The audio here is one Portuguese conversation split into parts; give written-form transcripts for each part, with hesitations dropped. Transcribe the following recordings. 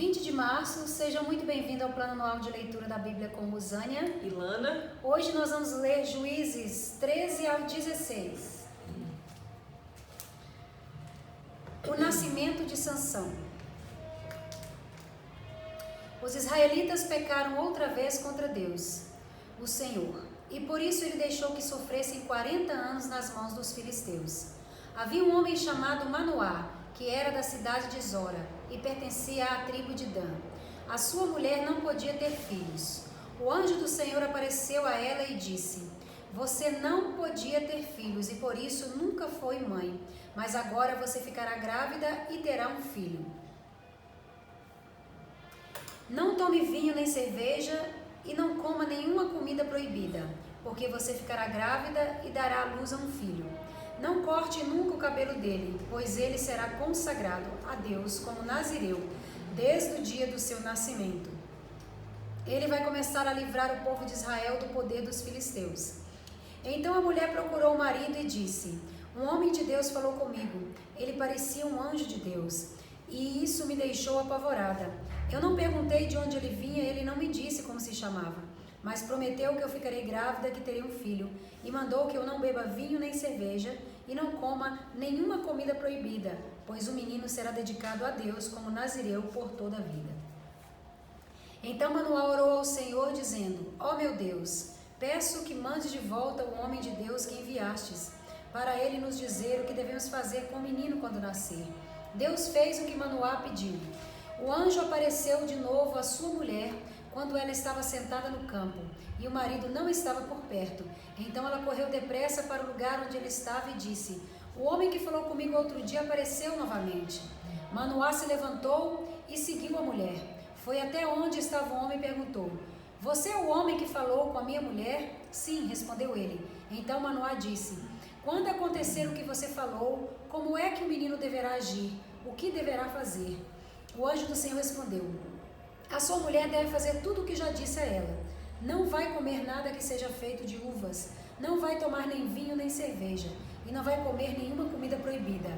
20 de março, seja muito bem-vindo ao Plano Anual de Leitura da Bíblia com Rosânia e Lana. Hoje nós vamos ler Juízes 13 ao 16. O nascimento de Sansão. Os israelitas pecaram outra vez contra Deus, o Senhor, e por isso ele deixou que sofressem 40 anos nas mãos dos filisteus. Havia um homem chamado Manoá, que era da cidade de Zora e pertencia à tribo de Dan. A sua mulher não podia ter filhos. O anjo do Senhor apareceu a ela e disse: Você não podia ter filhos e por isso nunca foi mãe, mas agora você ficará grávida e terá um filho. Não tome vinho nem cerveja e não coma nenhuma comida proibida, porque você ficará grávida e dará à luz a um filho. Não corte nunca o cabelo dele, pois ele será consagrado a Deus como nazireu, desde o dia do seu nascimento. Ele vai começar a livrar o povo de Israel do poder dos filisteus. Então a mulher procurou o marido e disse: Um homem de Deus falou comigo. Ele parecia um anjo de Deus, e isso me deixou apavorada. Eu não perguntei de onde ele vinha, ele não me disse como se chamava, mas prometeu que eu ficarei grávida, que terei um filho, e mandou que eu não beba vinho nem cerveja, e não coma nenhuma comida proibida, pois o menino será dedicado a Deus como nazireu por toda a vida. Então Manoá orou ao Senhor, dizendo: Ó meu Deus, peço que mandes de volta o homem de Deus que enviastes, para ele nos dizer o que devemos fazer com o menino quando nascer. Deus fez o que Manoá pediu. O anjo apareceu de novo à sua mulher, quando ela estava sentada no campo, e o marido não estava por perto. Então ela correu depressa para o lugar onde ele estava e disse: O homem que falou comigo outro dia apareceu novamente. Manoá se levantou e seguiu a mulher. Foi até onde estava o homem e perguntou: Você é o homem que falou com a minha mulher? Sim, respondeu ele. Então Manoá disse: Quando acontecer o que você falou, como é que o menino deverá agir? O que deverá fazer? O anjo do Senhor respondeu: A sua mulher deve fazer tudo o que já disse a ela. Não vai comer nada que seja feito de uvas, não vai tomar nem vinho nem cerveja, e não vai comer nenhuma comida proibida.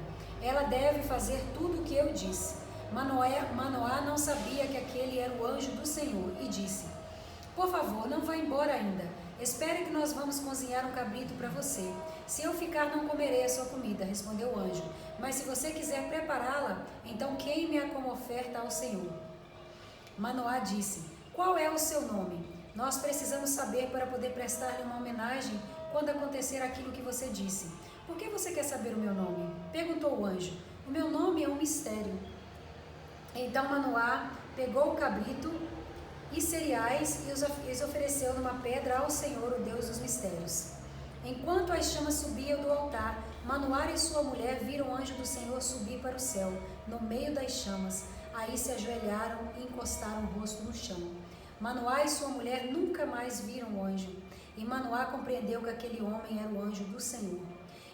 Ela deve fazer tudo o que eu disse. Manoá não sabia que aquele era o anjo do Senhor e disse: Por favor, não vá embora ainda. Espere que nós vamos cozinhar um cabrito para você. Se eu ficar, não comerei a sua comida, respondeu o anjo. Mas se você quiser prepará-la, então queime-a como oferta ao Senhor. Manoá disse: Qual é o seu nome? Nós precisamos saber para poder prestar-lhe uma homenagem quando acontecer aquilo que você disse. Por que você quer saber o meu nome? Perguntou o anjo. O meu nome é um mistério. Então Manoá pegou o cabrito e cereais e os ofereceu numa pedra ao Senhor, o Deus dos mistérios. Enquanto as chamas subiam do altar, Manoá e sua mulher viram o anjo do Senhor subir para o céu, no meio das chamas. Aí se ajoelharam e encostaram o rosto no chão. Manoá e sua mulher nunca mais viram o anjo, e Manoá compreendeu que aquele homem era o anjo do Senhor.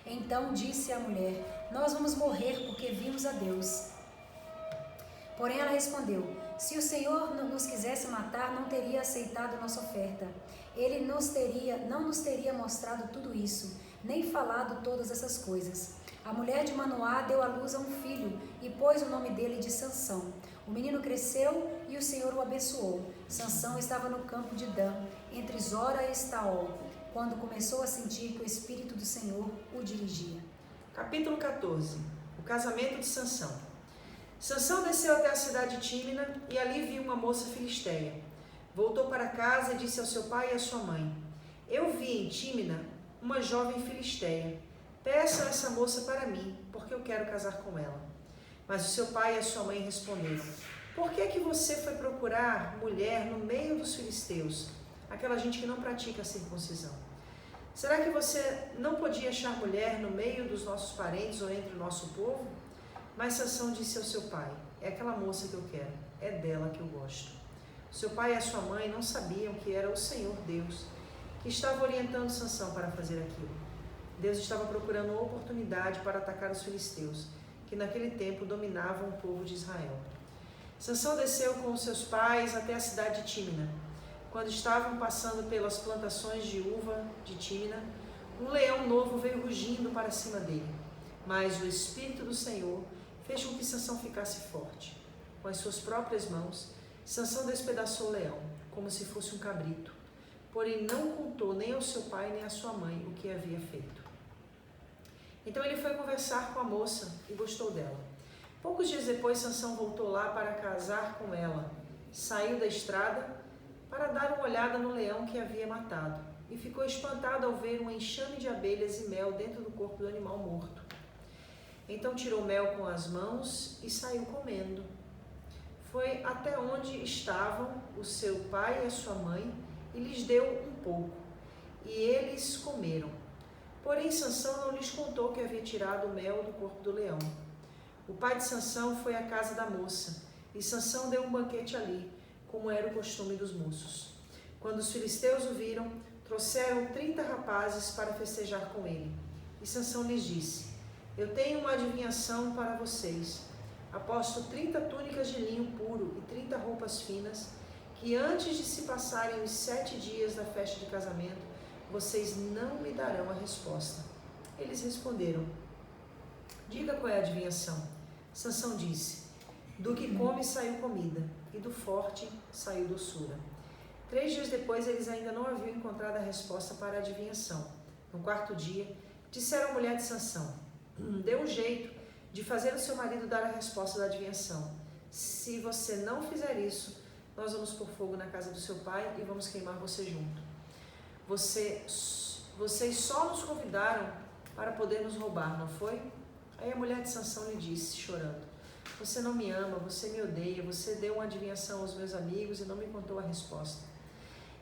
Então disse a mulher: Nós vamos morrer porque vimos a Deus. Porém ela respondeu: Se o Senhor nos quisesse matar, não teria aceitado nossa oferta. Ele não nos teria mostrado tudo isso, nem falado todas essas coisas. A mulher de Manoá deu à luz a um filho e pôs o nome dele de Sansão. O menino cresceu e o Senhor o abençoou. Sansão estava no campo de Dan, entre Zora e Estaol, quando começou a sentir que o Espírito do Senhor o dirigia. Capítulo 14. O casamento de Sansão. Sansão desceu até a cidade de Tímina e ali viu uma moça filisteia. Voltou para casa e disse ao seu pai e à sua mãe: Eu vi em Tímina uma jovem filisteia. Peçam essa moça para mim, porque eu quero casar com ela. Mas o seu pai e a sua mãe responderam: Por que é que você foi procurar mulher no meio dos filisteus, aquela gente que não pratica a circuncisão? Será que você não podia achar mulher no meio dos nossos parentes ou entre o nosso povo? Mas Sansão disse ao seu pai: É aquela moça que eu quero, é dela que eu gosto. O seu pai e a sua mãe não sabiam que era o Senhor Deus que estava orientando Sansão para fazer aquilo. Deus estava procurando uma oportunidade para atacar os filisteus, que naquele tempo dominavam o povo de Israel. Sansão desceu com os seus pais até a cidade de Tímina. Quando estavam passando pelas plantações de uva de Tímina, um leão novo veio rugindo para cima dele. Mas o Espírito do Senhor fez com que Sansão ficasse forte. com as suas próprias mãos, Sansão despedaçou o leão, como se fosse um cabrito. Porém, não contou nem ao seu pai nem à sua mãe o que havia feito. Então ele foi conversar com a moça e gostou dela. Poucos dias depois, Sansão voltou lá para casar com ela. Saiu da estrada para dar uma olhada no leão que havia matado e ficou espantado ao ver um enxame de abelhas e mel dentro do corpo do animal morto. Então tirou mel com as mãos e saiu comendo. Foi até onde estavam o seu pai e a sua mãe e lhes deu um pouco, e eles comeram. Porém, Sansão não lhes contou que havia tirado o mel do corpo do leão. O pai de Sansão foi à casa da moça, e Sansão deu um banquete ali, como era o costume dos moços. Quando os filisteus o viram, trouxeram 30 rapazes para festejar com ele. E Sansão lhes disse: eu tenho uma adivinhação para vocês. Aposto 30 túnicas de linho puro e 30 roupas finas, que antes de se passarem os 7 dias da festa de casamento, vocês não me darão a resposta. Eles responderam: diga qual é a adivinhação. Sansão disse: do que come saiu comida, e do forte saiu doçura. 3 dias depois, eles ainda não haviam encontrado a resposta para a adivinhação. No 4º dia, disseram à mulher de Sansão: dê um jeito de fazer o seu marido dar a resposta da adivinhação. Se você não fizer isso, nós vamos pôr fogo na casa do seu pai e vamos queimar você junto. Vocês só nos convidaram para poder nos roubar, não foi? Aí a mulher de Sansão lhe disse, chorando: você não me ama, você me odeia, você deu uma adivinhação aos meus amigos e não me contou a resposta.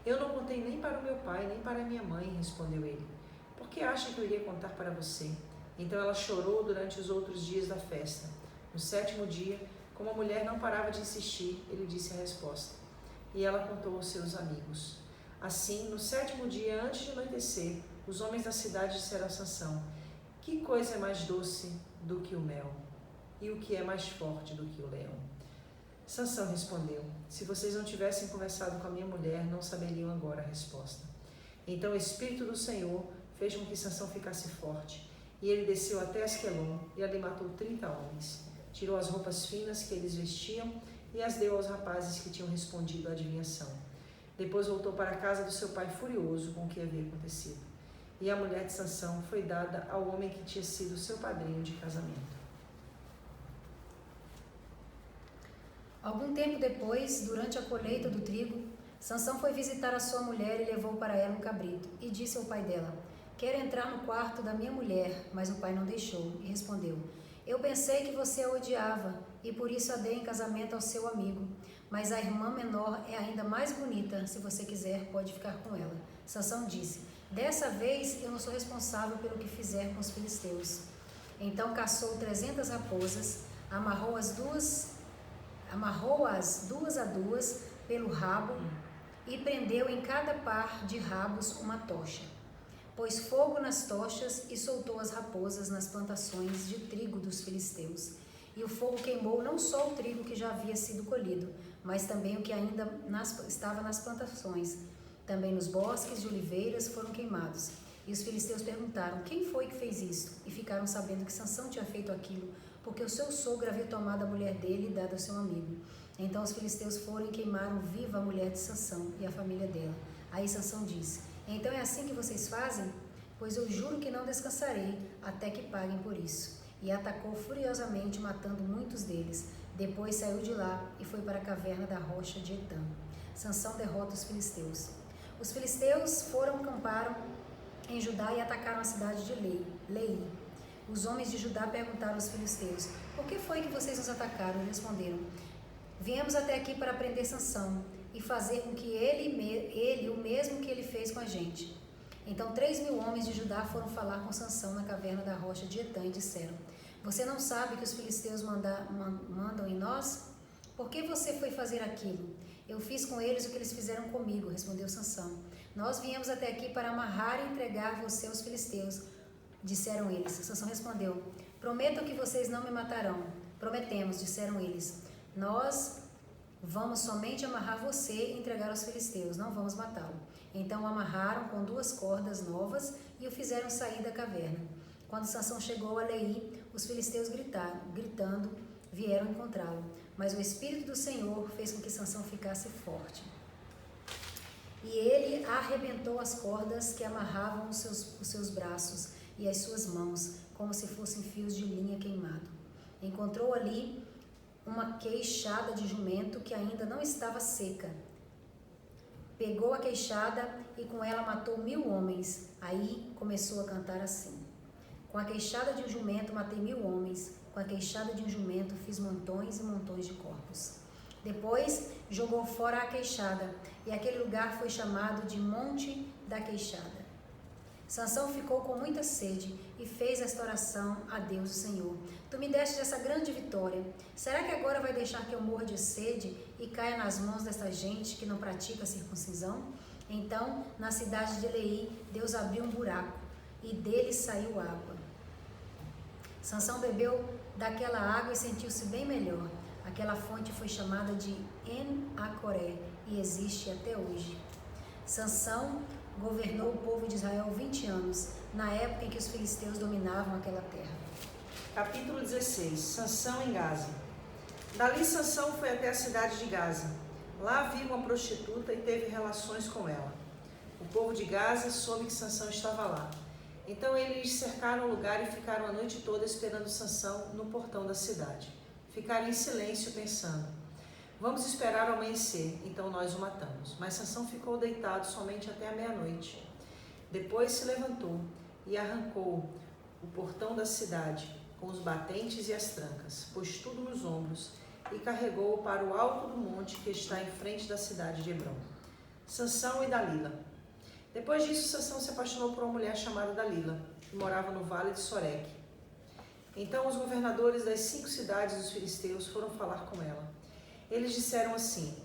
Eu não contei nem para o meu pai, nem para a minha mãe, respondeu ele. Por que acha que eu iria contar para você? Então ela chorou durante os outros dias da festa. No 7º dia, como a mulher não parava de insistir, ele disse a resposta. E ela contou aos seus amigos. Assim, no 7º dia, antes de anoitecer, os homens da cidade disseram a Sansão: que coisa é mais doce do que o mel? E o que é mais forte do que o leão? Sansão respondeu: se vocês não tivessem conversado com a minha mulher, não saberiam agora a resposta. Então o Espírito do Senhor fez com que Sansão ficasse forte. E ele desceu até Asquelon e ali matou 30 homens. Tirou as roupas finas que eles vestiam e as deu aos rapazes que tinham respondido à adivinhação. Depois voltou para a casa do seu pai furioso com o que havia acontecido. E a mulher de Sansão foi dada ao homem que tinha sido seu padrinho de casamento. Algum tempo depois, durante a colheita do trigo, Sansão foi visitar a sua mulher e levou para ela um cabrito. E disse ao pai dela: quero entrar no quarto da minha mulher. Mas o pai não deixou e respondeu: eu pensei que você a odiava e por isso a dei em casamento ao seu amigo. Mas a irmã menor é ainda mais bonita. Se você quiser, pode ficar com ela. Sansão disse: dessa vez eu não sou responsável pelo que fizer com os filisteus. Então caçou 300 raposas, amarrou-as duas a duas pelo rabo e prendeu em cada par de rabos uma tocha. Pôs fogo nas tochas e soltou as raposas nas plantações de trigo dos filisteus. E o fogo queimou não só o trigo que já havia sido colhido, mas também o que ainda estava nas plantações. Também nos bosques de oliveiras foram queimados. E os filisteus perguntaram: quem foi que fez isso? E ficaram sabendo que Sansão tinha feito aquilo, porque o seu sogro havia tomado a mulher dele e dado ao seu amigo. Então os filisteus foram e queimaram viva a mulher de Sansão e a família dela. Aí Sansão disse: então é assim que vocês fazem? Pois eu juro que não descansarei até que paguem por isso. E atacou furiosamente, matando muitos deles. Depois saiu de lá e foi para a caverna da rocha de Etã. Sansão derrota os filisteus. Os filisteus acamparam em Judá e atacaram a cidade de Lei. Os homens de Judá perguntaram aos filisteus: por que foi que vocês nos atacaram? E responderam: viemos até aqui para prender Sansão e fazer com que ele o mesmo que ele fez com a gente. Então 3.000 homens de Judá foram falar com Sansão na caverna da rocha de Etã e disseram: você não sabe que os filisteus mandam em nós? Por que você foi fazer aquilo? Eu fiz com eles o que eles fizeram comigo, respondeu Sansão. Nós viemos até aqui para amarrar e entregar você aos filisteus, disseram eles. Sansão respondeu: prometam que vocês não me matarão. Prometemos, disseram eles. Nós vamos somente amarrar você e entregar aos filisteus, não vamos matá-lo. Então o amarraram com 2 cordas novas e o fizeram sair da caverna. Quando Sansão chegou a Lei, os filisteus gritando, vieram encontrá-lo. Mas o Espírito do Senhor fez com que Sansão ficasse forte. E ele arrebentou as cordas que amarravam os seus braços e as suas mãos, como se fossem fios de linha queimado. Encontrou ali uma queixada de jumento que ainda não estava seca. Pegou a queixada e com ela matou 1000 homens. Aí começou a cantar assim: com a queixada de um jumento matei 1000 homens. Com a queixada de um jumento fiz montões e montões de corpos. Depois jogou fora a queixada, e aquele lugar foi chamado de Monte da Queixada. Sansão ficou com muita sede e fez esta oração a Deus, o Senhor: Tu me deste essa grande vitória. Será que agora vai deixar que eu morra de sede e caia nas mãos dessa gente que não pratica a circuncisão? Então, na cidade de Elei, Deus abriu um buraco e dele saiu água. Sansão bebeu daquela água e sentiu-se bem melhor. Aquela fonte foi chamada de En-Acoré e existe até hoje. Sansão governou o povo de Israel 20 anos, na época em que os filisteus dominavam aquela terra. Capítulo 16. Sansão em Gaza. Dali Sansão foi até a cidade de Gaza. Lá viu uma prostituta e teve relações com ela. O povo de Gaza soube que Sansão estava lá. Então eles cercaram o lugar e ficaram a noite toda esperando Sansão no portão da cidade. Ficaram em silêncio pensando: vamos esperar o amanhecer, então nós o matamos. Mas Sansão ficou deitado somente até a meia-noite. Depois se levantou e arrancou o portão da cidade com os batentes e as trancas, pôs tudo nos ombros e carregou-o para o alto do monte que está em frente da cidade de Hebrom. Sansão e Dalila. Depois disso, Sansão se apaixonou por uma mulher chamada Dalila, que morava no vale de Soreque. Então os governadores das 5 cidades dos filisteus foram falar com ela. Eles disseram assim: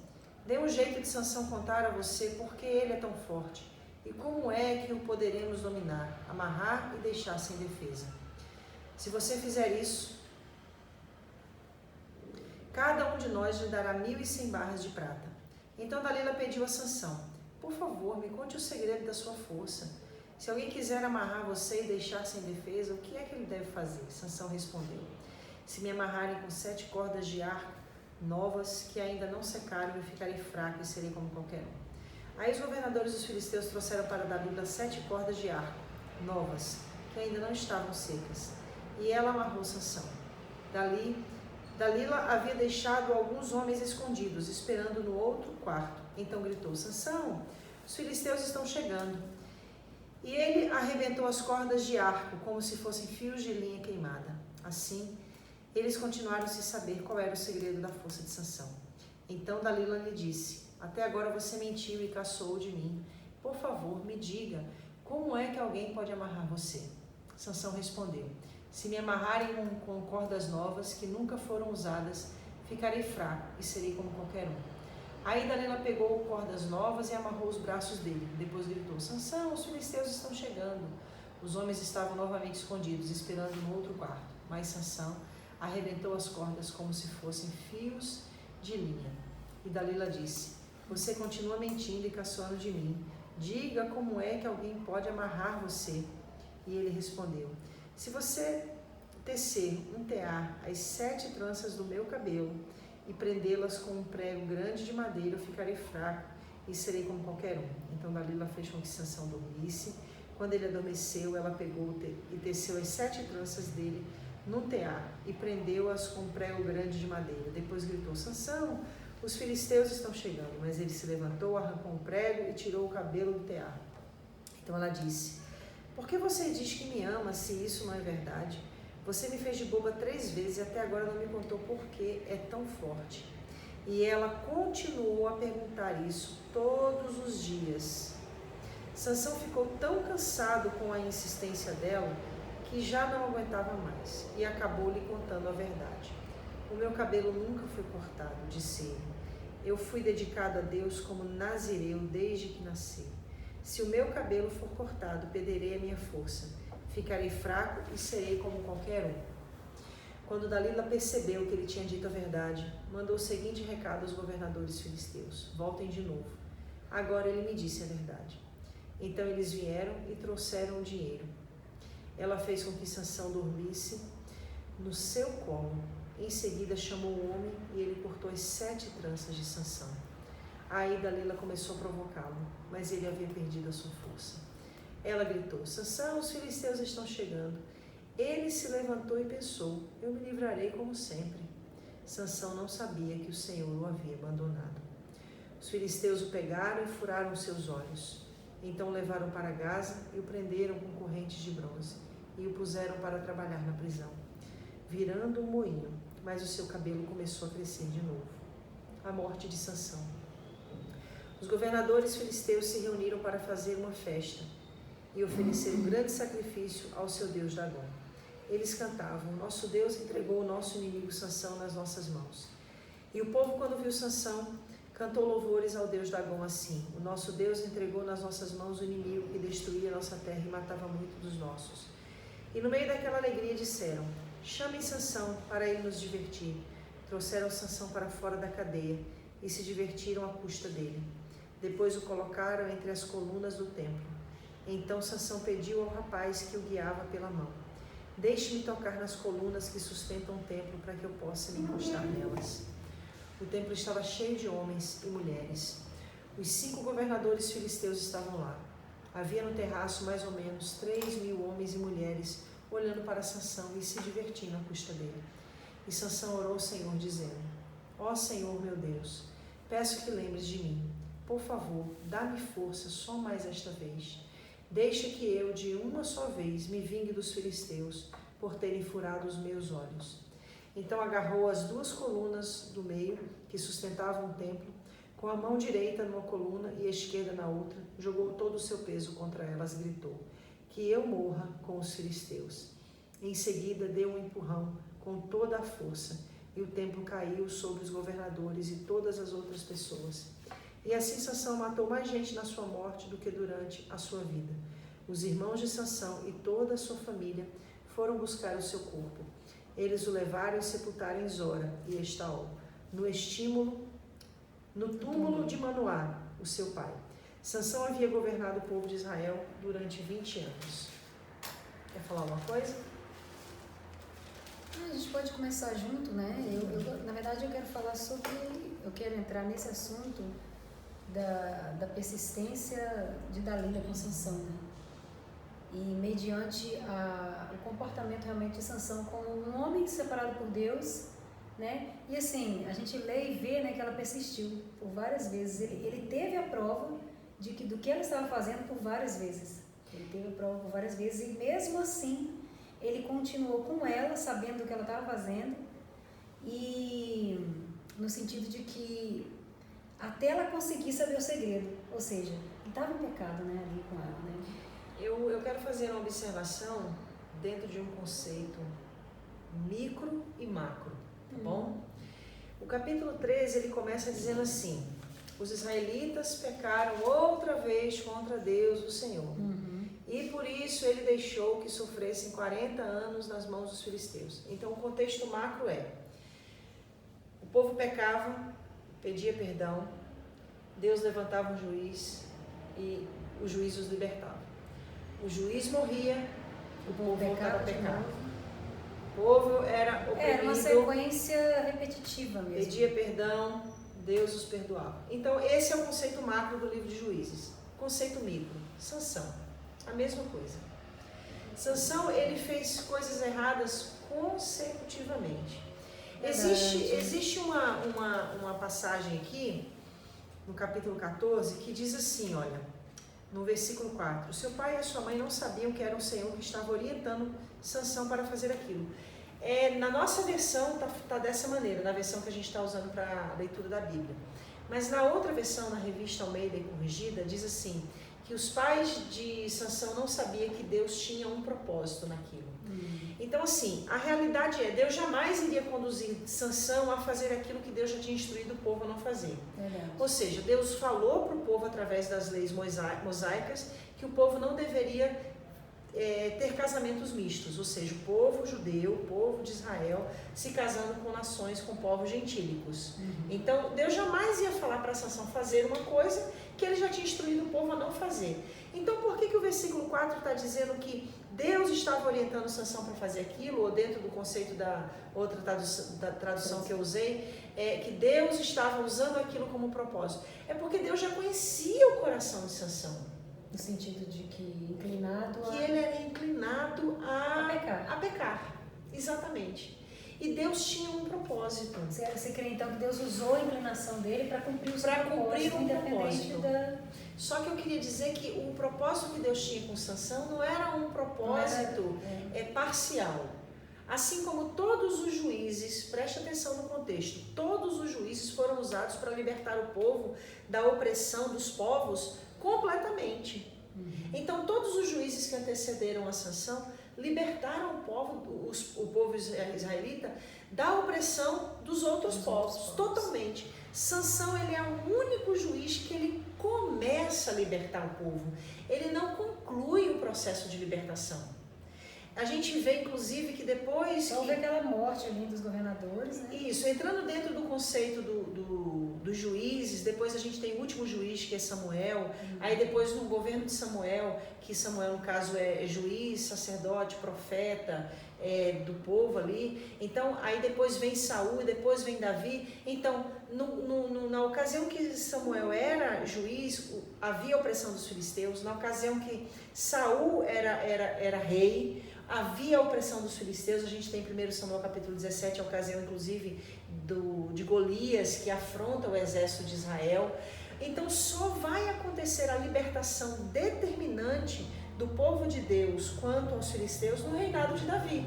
dê um jeito de Sansão contar a você por que ele é tão forte e como é que o poderemos dominar, amarrar e deixar sem defesa. Se você fizer isso, cada um de nós lhe dará 1.100 barras de prata. Então Dalila pediu a Sansão: por favor, me conte o segredo da sua força. Se alguém quiser amarrar você e deixar sem defesa, o que é que ele deve fazer? Sansão respondeu: se me amarrarem com 7 cordas de arco novas que ainda não secaram, eu ficarei fraco e serei como qualquer um. Aí os governadores dos filisteus trouxeram para Dalila 7 cordas de arco novas que ainda não estavam secas, e ela amarrou Sansão. Dalila havia deixado alguns homens escondidos, esperando no outro quarto. Então gritou: Sansão, os filisteus estão chegando. E ele arrebentou as cordas de arco, como se fossem fios de linha queimada. Assim, eles continuaram sem saber qual era o segredo da força de Sansão. Então Dalila lhe disse: até agora você mentiu e caçoou de mim. Por favor, me diga, como é que alguém pode amarrar você? Sansão respondeu: se me amarrarem com cordas novas que nunca foram usadas, ficarei fraco e serei como qualquer um. Aí Dalila pegou cordas novas e amarrou os braços dele. Depois gritou: Sansão, os filisteus estão chegando. Os homens estavam novamente escondidos, esperando no outro quarto. Mas Sansão arrebentou as cordas como se fossem fios de linha. E Dalila disse: você continua mentindo e caçoando de mim. Diga como é que alguém pode amarrar você. E ele respondeu: se você tecer um tear as 7 tranças do meu cabelo e prendê-las com um prego grande de madeira, eu ficarei fraco e serei como qualquer um. Então Dalila fez com que Sansão dormisse. Quando ele adormeceu, ela pegou e teceu as 7 tranças dele num tear e prendeu-as com um prego grande de madeira. Depois gritou: Sansão, os filisteus estão chegando. Mas ele se levantou, arrancou um prego e tirou o cabelo do tear. Então ela disse: por que você diz que me ama se isso não é verdade? Você me fez de boba 3 vezes e até agora não me contou por que é tão forte. E ela continuou a perguntar isso todos os dias. Sansão ficou tão cansado com a insistência dela que já não aguentava mais e acabou lhe contando a verdade. O meu cabelo nunca foi cortado, disse ele. Eu fui dedicado a Deus como nazireu desde que nasci. Se o meu cabelo for cortado, perderei a minha força. Ficarei fraco e serei como qualquer um. Quando Dalila percebeu que ele tinha dito a verdade, mandou o seguinte recado aos governadores filisteus: voltem de novo. Agora ele me disse a verdade. Então eles vieram e trouxeram o dinheiro. Ela fez com que Sansão dormisse no seu colo Em seguida chamou o homem e ele cortou as 7 tranças de Sansão. Aí Dalila começou a provocá-lo, mas ele havia perdido a sua força. Ela gritou: Sansão, os filisteus estão chegando. Ele se levantou e pensou: eu me livrarei como sempre. Sansão não sabia que o Senhor o havia abandonado. Os filisteus o pegaram e furaram os seus olhos. Então o levaram para Gaza e o prenderam com correntes de bronze e o puseram para trabalhar na prisão, virando um moinho, mas o seu cabelo começou a crescer de novo. A morte de Sansão. Os governadores filisteus se reuniram para fazer uma festa e oferecer um grande sacrifício ao seu deus Dagom. Eles cantavam: nosso Deus entregou o nosso inimigo Sansão nas nossas mãos. E o povo, quando viu Sansão, cantou louvores ao Deus Dagom assim: o nosso Deus entregou nas nossas mãos o inimigo que destruía a nossa terra e matava muito dos nossos. E no meio daquela alegria disseram: chamem Sansão para ele nos divertir. Trouxeram Sansão para fora da cadeia e se divertiram à custa dele. Depois o colocaram entre as colunas do templo. Então Sansão pediu ao rapaz que o guiava pela mão: deixe-me tocar nas colunas que sustentam o templo para que eu possa me encostar nelas. O templo estava cheio de homens e mulheres. Os 5 governadores filisteus estavam lá. Havia no terraço mais ou menos 3.000 homens e mulheres olhando para Sansão e se divertindo à custa dele. E Sansão orou ao Senhor dizendo: ó Senhor meu Deus, peço que lembres de mim. Por favor, dá-me força só mais esta vez. Deixa que eu, de uma só vez, me vingue dos filisteus por terem furado os meus olhos. Então agarrou as 2 colunas do meio que sustentavam o templo, com a mão direita numa coluna e a esquerda na outra, jogou todo o seu peso contra elas e gritou: que eu morra com os filisteus. Em seguida deu um empurrão com toda a força e o templo caiu sobre os governadores e todas as outras pessoas. E assim Sansão matou mais gente na sua morte do que durante a sua vida. Os irmãos de Sansão e toda a sua família foram buscar o seu corpo. Eles o levaram e sepultaram em Zora e Estaol, no túmulo de Manoá, o seu pai. Sansão havia governado o povo de Israel durante 20 anos. Quer falar alguma coisa? A gente pode começar junto, né? Na verdade, eu quero falar eu quero entrar nesse assunto da persistência de Dalila com Sansão, né? E mediante o comportamento realmente de Sansão como um homem separado por Deus, né? E assim, a gente lê e vê, né, que ela persistiu por várias vezes. Ele teve a prova do que ela estava fazendo por várias vezes. Ele teve a prova por várias vezes e mesmo assim ele continuou com ela, sabendo o que ela estava fazendo, e no sentido de que até ela conseguir saber o segredo, ou seja, ele estava em pecado, né, ali com ela, né? Eu quero fazer uma observação dentro de um conceito micro e macro, tá bom? O capítulo 13, ele começa dizendo assim: os israelitas pecaram outra vez contra Deus, o Senhor. E por isso ele deixou que sofressem 40 anos nas mãos dos filisteus. Então o contexto macro é: o povo pecava, pedia perdão, Deus levantava um juiz e o juiz os libertava. O juiz morria, o povo voltava a pecar. O povo era oprimido. Era uma sequência repetitiva mesmo. Pedia perdão, Deus os perdoava. Então esse é o conceito macro do livro de Juízes. Conceito micro: Sansão. A mesma coisa. Sansão, ele fez coisas erradas consecutivamente. Existe uma passagem aqui, no capítulo 14, que diz assim, olha, no versículo 4: o seu pai e a sua mãe não sabiam que era o Senhor que estava orientando Sansão para fazer aquilo. Na nossa versão tá dessa maneira, na versão que a gente está usando para a leitura da Bíblia. Mas na outra versão, na revista Almeida e Corrigida, diz assim: que os pais de Sansão não sabiam que Deus tinha um propósito naquilo. Então, assim, a realidade é: Deus jamais iria conduzir Sansão a fazer aquilo que Deus já tinha instruído o povo a não fazer. Ou seja, Deus falou para o povo através das leis mosaicas que o povo não deveria ter casamentos mistos, ou seja, o povo judeu, o povo de Israel se casando com nações, com povos gentílicos. Então, Deus jamais ia falar para Sansão fazer uma coisa que ele já tinha instruído o povo a não fazer. Então, por que o versículo 4 está dizendo que Deus estava orientando Sansão para fazer aquilo, ou dentro do conceito da outra tradução que eu usei, que Deus estava usando aquilo como propósito? É porque Deus já conhecia o coração de Sansão. No sentido de que inclinado que ele era inclinado a pecar. Exatamente. E Deus tinha um propósito. Você crê então que Deus usou a inclinação dele para cumprir o seu propósito, independente da... Só que eu queria dizer que o propósito que Deus tinha com Sansão não era um propósito parcial. Assim como todos os juízes, preste atenção no contexto, todos os juízes foram usados para libertar o povo da opressão dos povos completamente. Então todos os juízes que antecederam a Sansão libertaram o povo israelita da opressão dos outros povos, totalmente. Sansão, ele é o único juiz que ele começa a libertar o povo. Ele não conclui o processo de libertação. A gente vê, inclusive, que depois... Houve aquela morte ali dos governadores, né? Isso, entrando dentro do conceito dos juízes, depois a gente tem o último juiz, que é Samuel, aí depois no governo de Samuel, que Samuel, no caso, é juiz, sacerdote, profeta do povo ali. Então, aí depois vem Saul e depois vem Davi. Então, na ocasião que Samuel era juiz, havia opressão dos filisteus. Na ocasião que Saul era rei, havia a opressão dos filisteus. A gente tem em 1 Samuel capítulo 17, a ocasião inclusive de Golias, que afronta o exército de Israel. Então só vai acontecer a libertação determinante do povo de Deus quanto aos filisteus no reinado de Davi.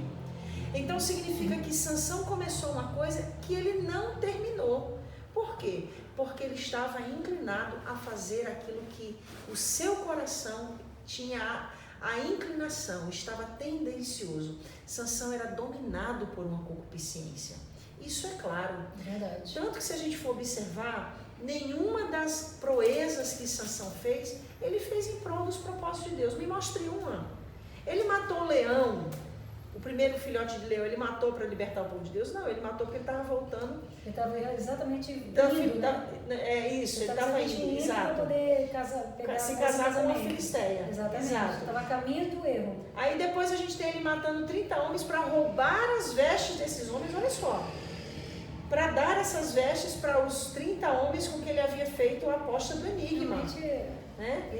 Então significa que Sansão começou uma coisa que ele não terminou. Por quê? Porque ele estava inclinado a fazer aquilo que o seu coração tinha a inclinação, estava tendencioso. Sansão era dominado por uma concupiscência. Isso é claro. Verdade. Tanto que se a gente for observar, nenhuma das proezas que Sansão fez, ele fez em prol dos propósitos de Deus. Me mostre uma. Ele matou o leão, o primeiro filhote de leão, ele matou para libertar o povo de Deus? Não, ele matou porque ele estava voltando. Ele estava exatamente indo, ele estava indo, exato. Para poder se casar com uma filisteia. Exatamente, estava a caminho do erro. Aí depois a gente tem ele matando 30 homens para roubar as vestes desses homens, olha só. Para dar essas vestes para os 30 homens com que ele havia feito a aposta do enigma. Né?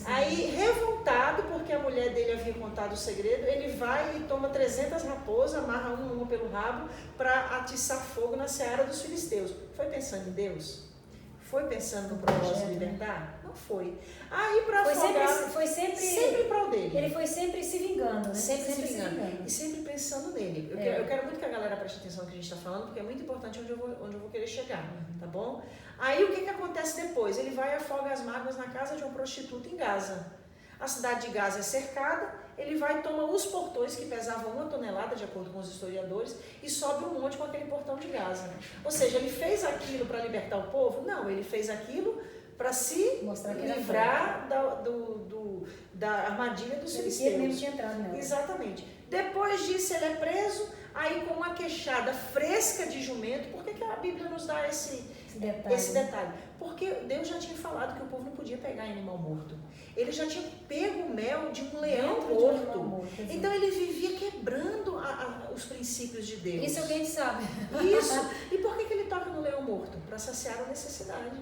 Aí revoltado porque a mulher dele havia contado o segredo, ele vai e toma 300 raposas, amarra uma pelo rabo para atiçar fogo na seara dos filisteus. Foi pensando em Deus? Foi pensando no propósito de libertar? Não foi. Aí para afogar, foi sempre em prol dele. Ele foi sempre se vingando, né? Sempre se vingando. E sempre pensando nele. Eu quero muito que a galera preste atenção no que a gente está falando, porque é muito importante onde eu vou querer chegar, tá bom? Aí o que acontece depois? Ele vai e afoga as mágoas na casa de uma prostituta em Gaza. A cidade de Gaza é cercada, ele vai e toma os portões que pesavam 1 tonelada, de acordo com os historiadores, e sobe um monte com aquele portão de Gaza. Ou seja, ele fez aquilo para libertar o povo? Não, ele fez aquilo para se livrar da armadilha dos filisteus. Ele mesmo tinha entrado nela. Exatamente. Depois disso, ele é preso, aí com uma queixada fresca de jumento. Por que a Bíblia nos dá esse detalhe? Porque Deus já tinha falado que o povo não podia pegar animal morto. Ele já tinha pego o mel de um leão morto. Então ele vivia quebrando os princípios de Deus. Isso alguém sabe. Isso. E por que ele toca no leão morto? Para saciar a necessidade.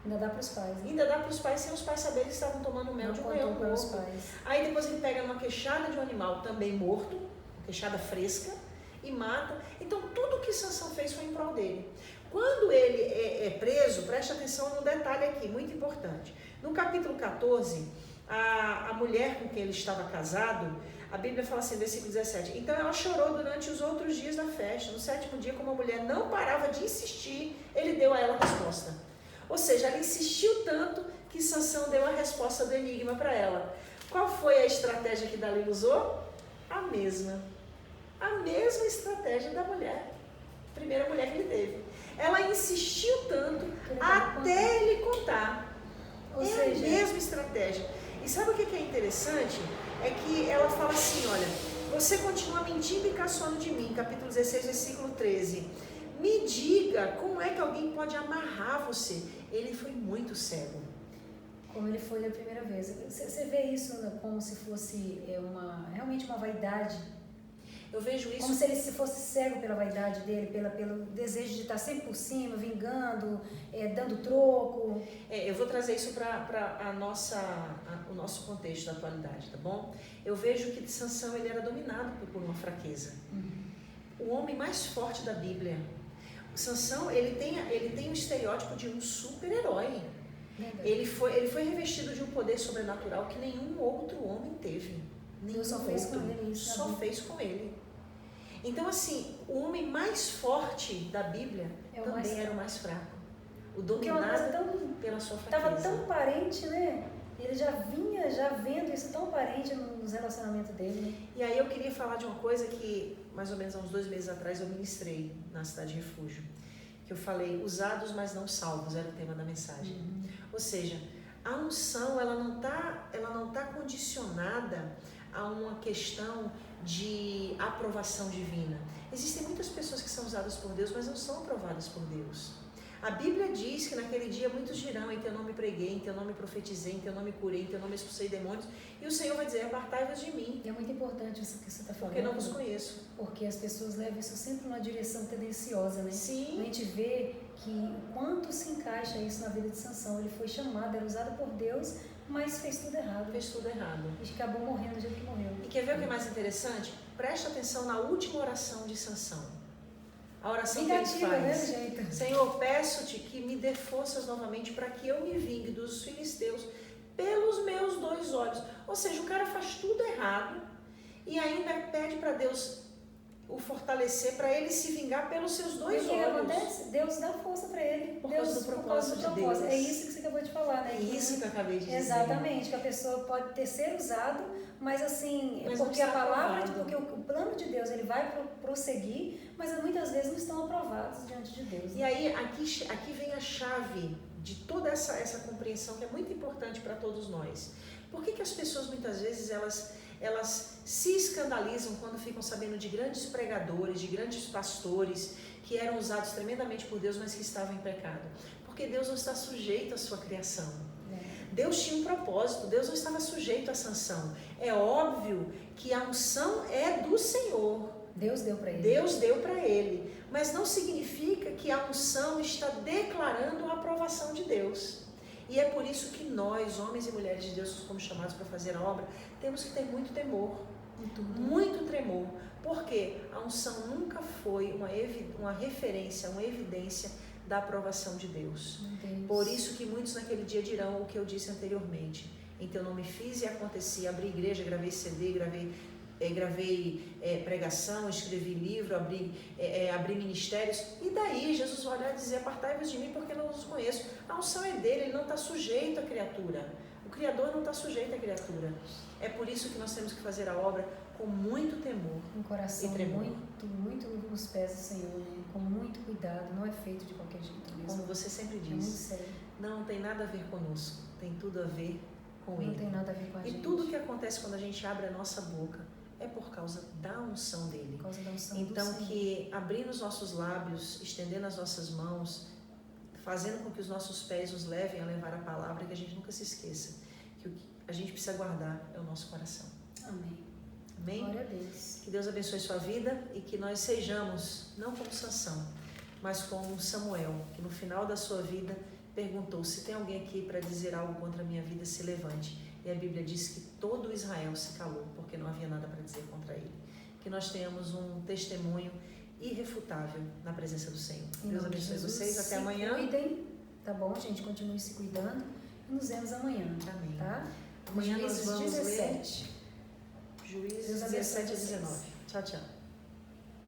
Ainda dá para os pais. Né? Ainda dá para os pais, sem os pais saberem que estavam tomando mel de um leão morto. Aí depois ele pega uma queixada de um animal também morto, queixada fresca, e mata. Então tudo que Sansão fez foi em prol dele. Quando ele é preso, preste atenção num detalhe aqui, muito importante. No capítulo 14, a mulher com quem ele estava casado, a Bíblia fala assim, versículo 17, então ela chorou durante os outros dias da festa. No 7º dia, como a mulher não parava de insistir, ele deu a ela a resposta. Ou seja, ela insistiu tanto que Sansão deu a resposta do enigma para ela. Qual foi a estratégia que Dalila usou? A mesma estratégia da mulher, primeira mulher que ele teve. Ela insistiu tanto até ele contar. A mesma estratégia. E sabe o que é interessante? É que ela fala assim, olha, você continua mentindo e caçoando de mim, capítulo 16, versículo 13. Me diga como é que alguém pode amarrar você. Ele foi muito cego. Como ele foi da primeira vez. Você vê isso como se fosse realmente uma vaidade? Eu vejo isso... Como se ele fosse cego pela vaidade dele, pelo desejo de estar sempre por cima, vingando, dando troco. Eu vou trazer isso para o nosso contexto da atualidade, tá bom? Eu vejo que Sansão ele era dominado por uma fraqueza. O homem mais forte da Bíblia, Sansão, ele tem o estereótipo de um super-herói. Ele foi revestido de um poder sobrenatural que nenhum outro homem teve. Deus só fez com ele isso. Só fez com ele. Então, assim, o homem mais forte da Bíblia também era o mais fraco. O dominado pela sua fraqueza. Estava tão parente, né? Ele já vinha vendo isso tão parente nos relacionamentos dele, né? E aí eu queria falar de uma coisa que, mais ou menos há uns 2 meses atrás, eu ministrei na Cidade de Refúgio. Que eu falei, usados, mas não salvos, era o tema da mensagem. Ou seja, a unção, ela não tá condicionada a uma questão de aprovação divina. Existem muitas pessoas que são usadas por Deus, mas não são aprovadas por Deus. A Bíblia diz que naquele dia muitos dirão, em teu nome preguei, em teu nome profetizei, em teu nome curei, em teu nome expulsei demônios, e o Senhor vai dizer, apartai-vos de mim. E é muito importante isso que você está falando. Porque não vos conheço. Porque as pessoas levam isso sempre numa direção tendenciosa, né? Sim. A gente vê que o quanto se encaixa isso na vida de Sansão. Ele foi chamado, era usado por Deus, mas fez tudo errado. Fez tudo errado. E acabou morrendo do jeito que morreu. E quer ver o que é mais interessante? Presta atenção na última oração de Sansão. A oração vingativa, que ele faz. Né, jeito? Senhor, peço-te que me dê forças novamente para que eu me vingue dos filisteus pelos meus 2 olhos. Ou seja, o cara faz tudo errado e ainda pede para Deus o fortalecer para ele se vingar pelos seus 2 olhos. E o que acontece? Deus dá força para ele. Por causa do propósito de Deus. É isso que você acabou de falar, né? É isso que eu acabei de dizer. Exatamente, que a pessoa pode ser usado, mas assim, porque a palavra, porque o plano de Deus, ele vai prosseguir, mas muitas vezes não estão aprovados diante de Deus. E aí, aqui vem a chave de toda essa compreensão que é muito importante para todos nós. Por que as pessoas muitas vezes elas se escandalizam quando ficam sabendo de grandes pregadores, de grandes pastores que eram usados tremendamente por Deus, mas que estavam em pecado? Porque Deus não está sujeito à sua criação. Deus tinha um propósito, Deus não estava sujeito a Sansão. É óbvio que a unção é do Senhor. Deus deu para ele. Deus deu para ele. Mas não significa que a unção está declarando a aprovação de Deus. E é por isso que nós, homens e mulheres de Deus, que somos chamados para fazer a obra, temos que ter muito temor. Muito tremor. Porque a unção nunca foi uma referência, uma evidência da aprovação de Deus. Por isso que muitos naquele dia dirão o que eu disse anteriormente. Em teu nome fiz e acontecia. Abri igreja, gravei CD, gravei pregação, escrevi livro, abri ministérios. E daí Jesus vai olhar e dizer, apartai-vos de mim porque não os conheço. A unção é dele, ele não está sujeito à criatura. O Criador não está sujeito à criatura. É por isso que nós temos que fazer a obra com muito temor. Um coração muito nos pés do Senhor, né? Com muito cuidado, não é feito de qualquer jeito mesmo. Como você sempre diz, é muito sério. Não tem nada a ver conosco, tem tudo a ver com Ele. Não tem nada a ver com a gente. E tudo que acontece quando a gente abre a nossa boca é por causa da unção dele. Por causa da unção então, do que abrindo os nossos lábios, estendendo as nossas mãos, fazendo com que os nossos pés nos levem a levar a palavra, que a gente nunca se esqueça que o que a gente precisa guardar é o nosso coração. Amém. Amém? Glória a Deus. Que Deus abençoe sua vida e que nós sejamos, não como Sansão, mas como Samuel, que no final da sua vida perguntou, se tem alguém aqui para dizer algo contra a minha vida, se levante. E a Bíblia diz que todo Israel se calou, porque não havia nada para dizer contra ele. Que nós tenhamos um testemunho irrefutável na presença do Senhor. Deus abençoe vocês. Até amanhã. Cuidem, tá bom, gente? Continue se cuidando. E nos vemos amanhã. Amém. Tá? Amanhã nós vamos 17. ler Juízes 17 a 19. Tchau, tchau.